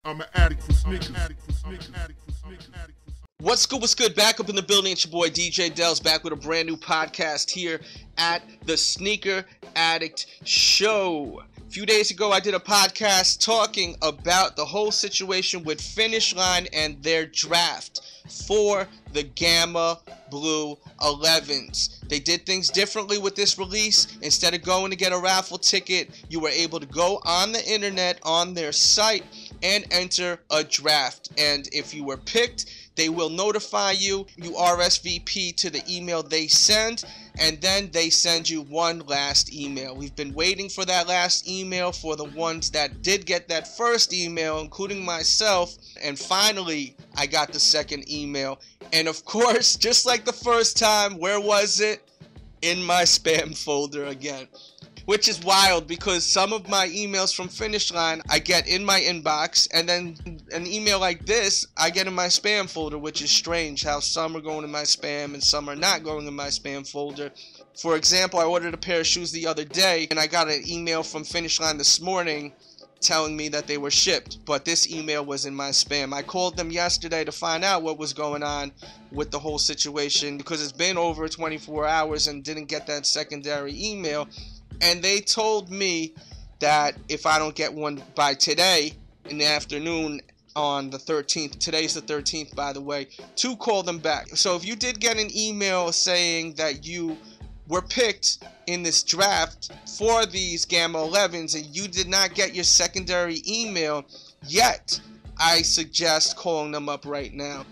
I'm an addict for sneakers. What's good? What's good? Back up in the building. It's your boy DJ Delz, back with a brand new podcast here at the Sneaker Addict Show. A few days ago, I did a podcast talking about the whole situation with Finishline and their draft for the Gamma Blue 11s. They did things differently with this release. Instead of going to get a raffle ticket, you were able to go on the internet on their site and enter a draft. And if you were picked, they will notify you. You RSVP to the email they send, and then they send you one last email. We've been waiting for that last email for the ones that did get that first email, including myself, and finally I got the second email. And of course, just like the first time, where was it? In my spam folder again. Which is wild because some of my emails from Finishline I get in my inbox, and then an email like this I get in my spam folder, which is strange how some are going in my spam and some are not going in my spam folder. For example, I ordered a pair of shoes the other day and I got an email from Finishline this morning telling me that they were shipped, but this email was in my spam. I called them yesterday to find out what was going on with the whole situation because it's been over 24 hours and didn't get that secondary email. And they told me that if I don't get one by today in the afternoon on the 13th, today's the 13th by the way, to call them back. So if you did get an email saying that you were picked in this draft for these Gamma 11s and you did not get your secondary email yet, I suggest calling them up right now.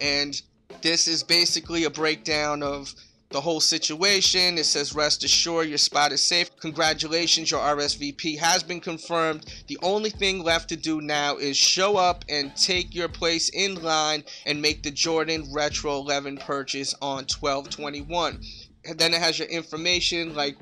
And this is basically a breakdown of the whole situation. It says, rest assured your spot is safe. Congratulations, your RSVP has been confirmed. The only thing left to do now is show up and take your place in line and make the Jordan Retro 11 purchase on 12/21. And then it has your information like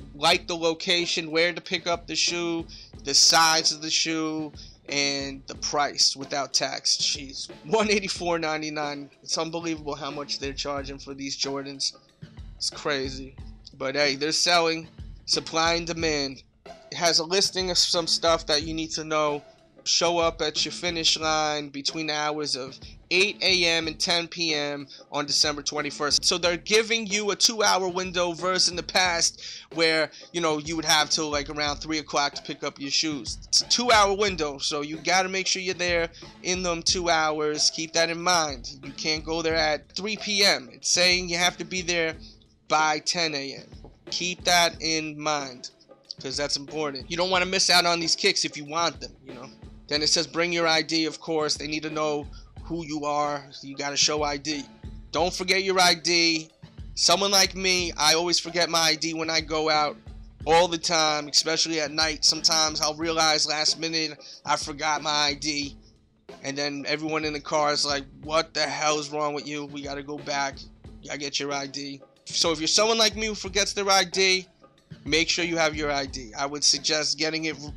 the location, where to pick up the shoe, the size of the shoe, and the price without tax. Jeez, $184.99. It's unbelievable how much they're charging for these Jordans. It's crazy. But hey, they're selling. Supply and demand. It has a listing of some stuff that you need to know. Show up at your finish line between the hours of 8 a.m. and 10 p.m. on December 21st. So they're giving you a 2-hour window versus in the past where, you know, you would have till like around 3 o'clock to pick up your shoes. It's a 2-hour window, so you got to make sure you're there in them 2 hours. Keep that in mind. You can't go there at 3 p.m. It's saying you have to be there by 10 a.m. Keep that in mind because that's important. You don't want to miss out on these kicks if you want them, you know. Then it says bring your ID, of course. They need to know who you are. You got to show ID. Don't forget your ID. Someone like me, I always forget my ID when I go out all the time, especially at night. Sometimes I'll realize last minute I forgot my ID. And then everyone in the car is like, what the hell is wrong with you? We got to go back. You got to get your ID. So if you're someone like me who forgets their ID, make sure you have your ID. I would suggest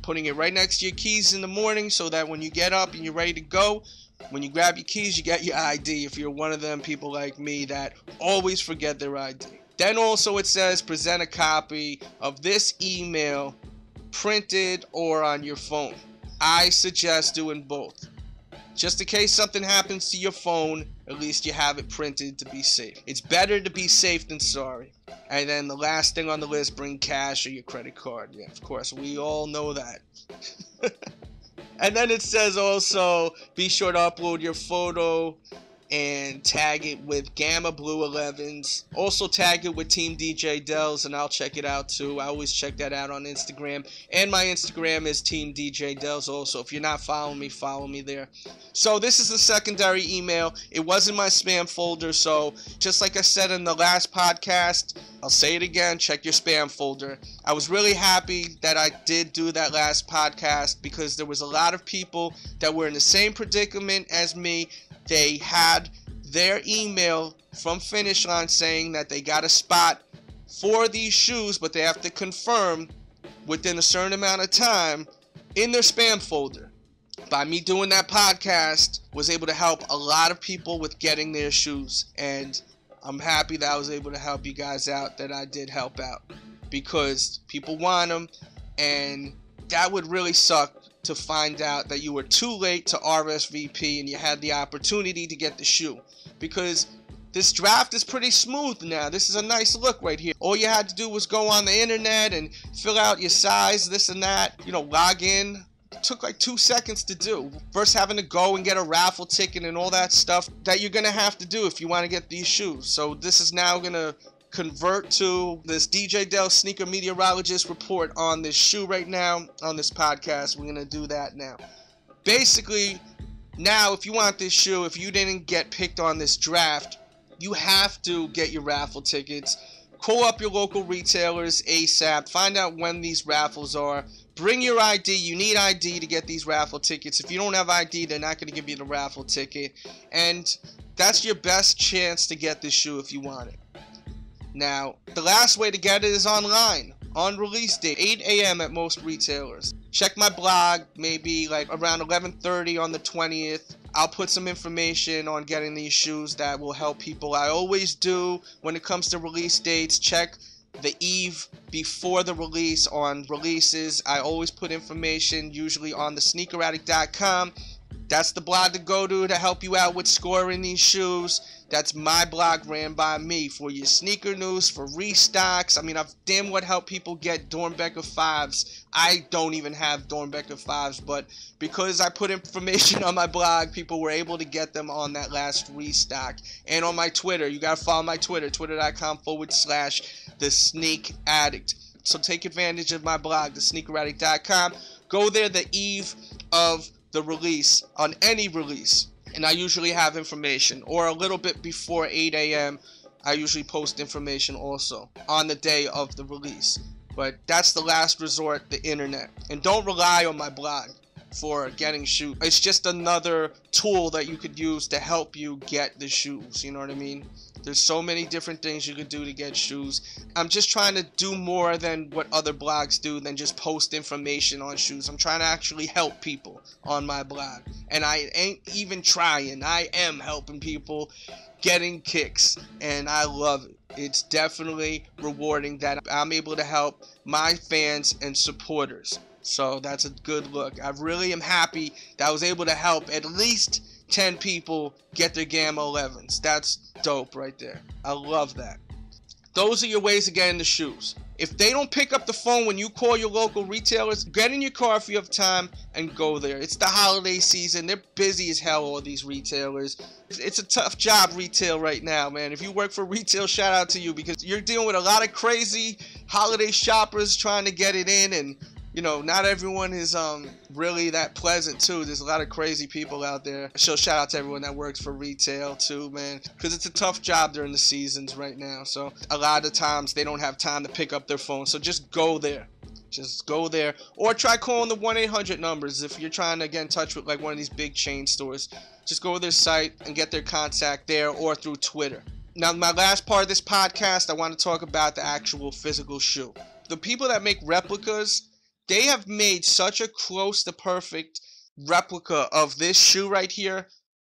putting it right next to your keys in the morning so that when you get up and you're ready to go, when you grab your keys, you get your ID if you're one of them people like me that always forget their ID. Then also it says present a copy of this email printed or on your phone. I suggest doing both. Just in case something happens to your phone, at least you have it printed to be safe. It's better to be safe than sorry. And then the last thing on the list, bring cash or your credit card. Yeah, of course, we all know that. And then it says also, be sure to upload your photo and tag it with Gamma Blue 11s. Also tag it with Team DJ Delz and I'll check it out too. I always check that out on Instagram. And my Instagram is Team DJ Delz also. If you're not following me, follow me there. So this is the secondary email. It was in my spam folder, so just like I said in the last podcast, I'll say it again, check your spam folder. I was really happy that I did do that last podcast because there was a lot of people that were in the same predicament as me. They had their email from Finishline saying that they got a spot for these shoes, but they have to confirm within a certain amount of time in their spam folder. By me doing that podcast, was able to help a lot of people with getting their shoes, and I'm happy that I was able to help you guys out, that I did help out, because people want them, and that would really suck to find out that you were too late to RSVP and you had the opportunity to get the shoe, because this draft is pretty smooth now. This is a nice look right here. All you had to do was go on the internet and fill out your size, this and that, you know, log in. It took like 2 seconds to do. First having to go and get a raffle ticket and all that stuff that you're gonna have to do if you want to get these shoes. So this is now gonna convert to this DJ Delz Sneaker Meteorologist report on this shoe right now on this podcast. We're gonna do that now. Basically, now if you want this shoe, if you didn't get picked on this draft, you have to get your raffle tickets. Call up your local retailers ASAP. Find out when these raffles are. Bring your ID. You need ID to get these raffle tickets. If you don't have ID, they're not going to give you the raffle ticket. And that's your best chance to get this shoe if you want it. Now, the last way to get it is online. On release date, 8 a.m. at most retailers. Check my blog, maybe like around 11:30 on the 20th. I'll put some information on getting these shoes that will help people. I always do when it comes to release dates. Check the eve before the release on releases. I always put information usually on the sneakeraddict.com. That's the blog to go to help you out with scoring these shoes. That's my blog ran by me for your sneaker news, for restocks. I mean, I've damn what helped people get Dornbecker 5s. I don't even have Dornbecker 5s, but because I put information on my blog, people were able to get them on that last restock. And on my Twitter, you gotta follow my Twitter, twitter.com/the Sneak Addict. So take advantage of my blog, thesneakeraddict.com. Go there the eve of the release, on any release, and I usually have information, or a little bit before 8 a.m. I usually post information also on the day of the release. But that's the last resort, the internet. And don't rely on my blog for getting shoes. It's just another tool that you could use to help you get the shoes, you know what I mean? There's so many different things you could do to get shoes. I'm just trying to do more than what other blogs do than just post information on shoes. I'm trying to actually help people on my blog. And I ain't even trying. I am helping people getting kicks. And I love it. It's definitely rewarding that I'm able to help my fans and supporters. So that's a good look. I really am happy that I was able to help at least 10 people get their Gamma 11s. That's dope right there. I love that. Those are your ways of getting the shoes. If they don't pick up the phone when you call your local retailers, get in your car if you have time and go there. It's the holiday season. They're busy as hell, all these retailers. It's a tough job, retail, right now, man. If you work for retail, shout out to you, because you're dealing with a lot of crazy holiday shoppers trying to get it in, and you know, not everyone is really that pleasant too. There's a lot of crazy people out there. So shout out to everyone that works for retail too, man, because it's a tough job during the seasons right now. So a lot of times they don't have time to pick up their phone. So just go there. Just go there, or try calling the 1-800 numbers if you're trying to get in touch with like one of these big chain stores. Just go to their site and get their contact there, or through Twitter. Now, my last part of this podcast, I want to talk about the actual physical shoe. The people that make replicas, they have made such a close to perfect replica of this shoe right here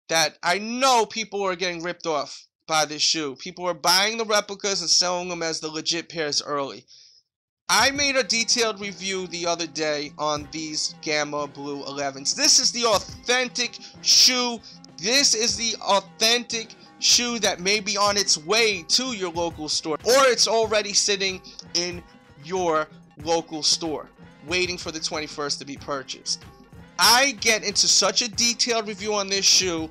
that I know people are getting ripped off by this shoe. People are buying the replicas and selling them as the legit pairs early. I made a detailed review the other day on these Gamma Blue 11s. This is the authentic shoe. This is the authentic shoe that may be on its way to your local store, or it's already sitting in your local store, waiting for the 21st to be purchased. I get into such a detailed review on this shoe.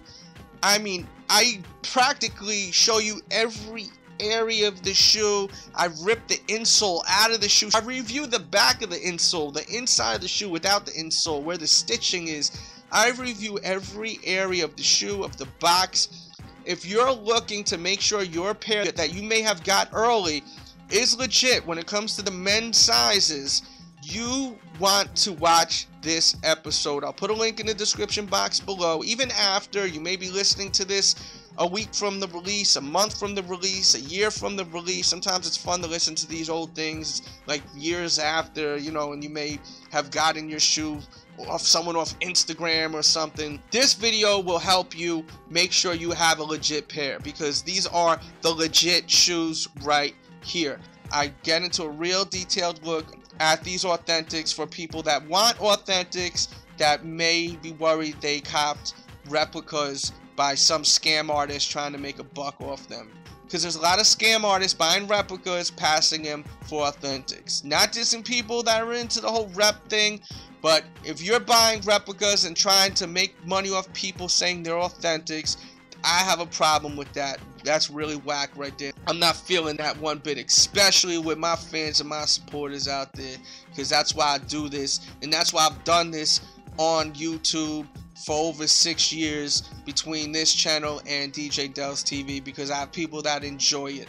I mean, I practically show you every area of the shoe. I ripped the insole out of the shoe. I review the back of the insole, the inside of the shoe without the insole, where the stitching is. I review every area of the shoe, of the box. If you're looking to make sure your pair that you may have got early is legit when it comes to the men's sizes, you want to watch this episode. I'll put a link in the description box below. Even after you may be listening to this a week from the release, a month from the release, a year from the release. Sometimes it's fun to listen to these old things like years after, you know, and you may have gotten your shoe off someone off Instagram or something. This video will help you make sure you have a legit pair, because these are the legit shoes right here. I get into a real detailed look at these authentics for people that want authentics that may be worried they copped replicas by some scam artist trying to make a buck off them. Because there's a lot of scam artists buying replicas, passing them for authentics. Not dissing people that are into the whole rep thing, but if you're buying replicas and trying to make money off people saying they're authentics, I have a problem with that. That's really whack right there. I'm not feeling that one bit, especially with my fans and my supporters out there, because that's why I do this, and that's why I've done this on YouTube for over 6 years between this channel and DJ Delz TV, because I have people that enjoy it.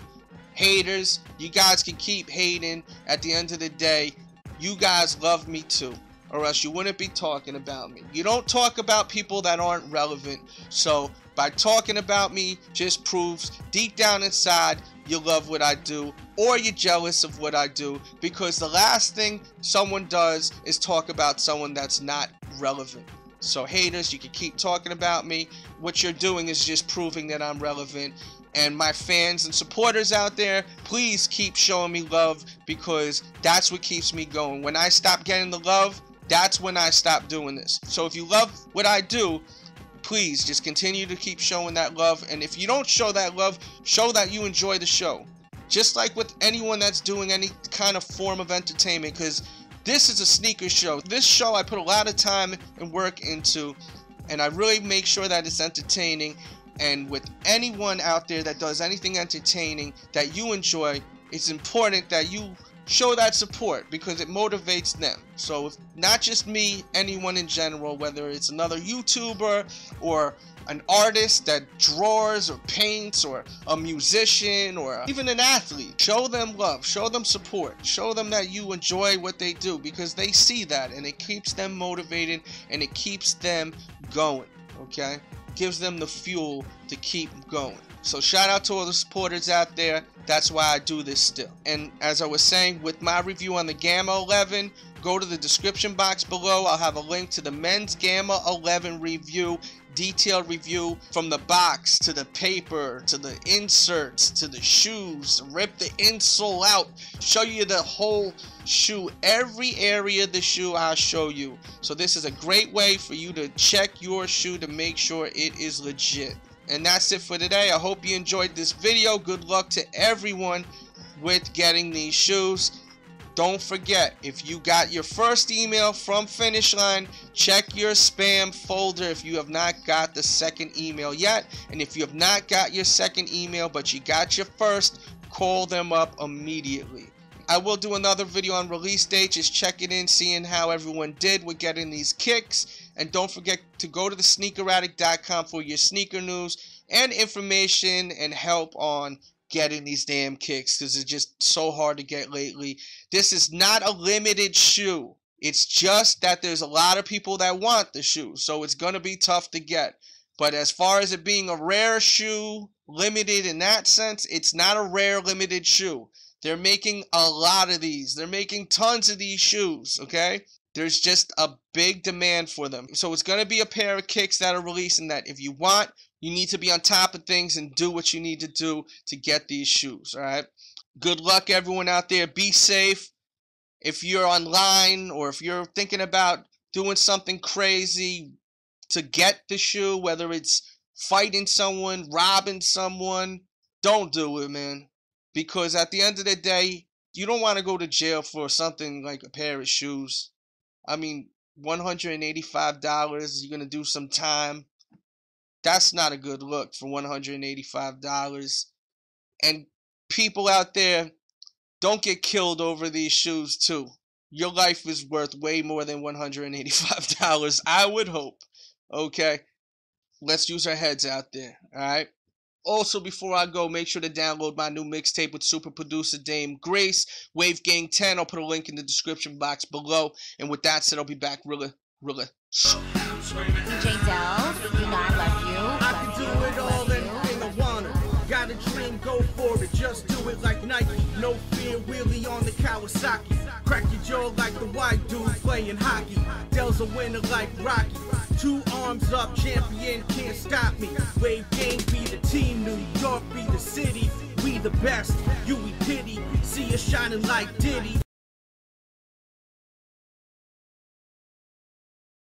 Haters, you guys can keep hating. At the end of the day, you guys love me too, or else you wouldn't be talking about me. You don't talk about people that aren't relevant, so by talking about me just proves deep down inside you love what I do, or you're jealous of what I do, because the last thing someone does is talk about someone that's not relevant. So haters, you can keep talking about me. What you're doing is just proving that I'm relevant. And my fans and supporters out there, please keep showing me love, because that's what keeps me going. When I stop getting the love, that's when I stop doing this. So if you love what I do, please just continue to keep showing that love. And if you don't show that love, show that you enjoy the show. Just like with anyone that's doing any kind of form of entertainment, because this is a sneaker show. This show I put a lot of time and work into, and I really make sure that it's entertaining. And with anyone out there that does anything entertaining that you enjoy, it's important that you show that support, because it motivates them. So if not just me, anyone in general, whether it's another YouTuber or an artist that draws or paints, or a musician, or even an athlete, show them love, show them support, show them that you enjoy what they do, because they see that and it keeps them motivated and it keeps them going. Okay, gives them the fuel to keep going. So shout out to all the supporters out there. That's why I do this still. And as I was saying, with my review on the Gamma 11, go to the description box below. I'll have a link to the men's Gamma 11 review, detailed review from the box to the paper to the inserts to the shoes, rip the insole out, show you the whole shoe, every area of the shoe I'll show you. So this is a great way for you to check your shoe to make sure it is legit. And that's it for today. I hope you enjoyed this video. Good luck to everyone with getting these shoes. Don't forget, if you got your first email from Finishline, check your spam folder if you have not got the second email yet. And if you have not got your second email but you got your first, call them up immediately. I will do another video on release date, just checking in, seeing how everyone did with getting these kicks. And don't forget to go to thesneakeraddict.com for your sneaker news and information and help on getting these damn kicks, because it's just so hard to get lately. This is not a limited shoe. It's just that there's a lot of people that want the shoe, so it's going to be tough to get. But as far as it being a rare shoe, limited in that sense, it's not a rare limited shoe. They're making a lot of these. They're making tons of these shoes, okay? There's just a big demand for them. So it's going to be a pair of kicks that are releasing that if you want, you need to be on top of things and do what you need to do to get these shoes, all right? Good luck, everyone out there. Be safe. If you're online or if you're thinking about doing something crazy to get the shoe, whether it's fighting someone, robbing someone, don't do it, man. Because at the end of the day, you don't want to go to jail for something like a pair of shoes. I mean, $185, you're going to do some time. That's not a good look for $185. And people out there, don't get killed over these shoes too. Your life is worth way more than $185, I would hope. Okay? Let's use our heads out there, alright? Also, before I go, make sure to download my new mixtape with super producer Dame Grace, Wave Gang 10. I'll put a link in the description box below. And with that said, I'll be back really soon. DJ Delz, you know I love you. I can do it all, anything I wanna. Got a dream, go for it, just do it like Nike. No fear, wheelie on the Kawasaki. Crack your jaw like the white dude playing hockey. Delz a winner like Rocky. 2 arms up, champion, can't stop me. Wave Gang be the team, New York be the city. We the best, you we pity. See us shining like Diddy.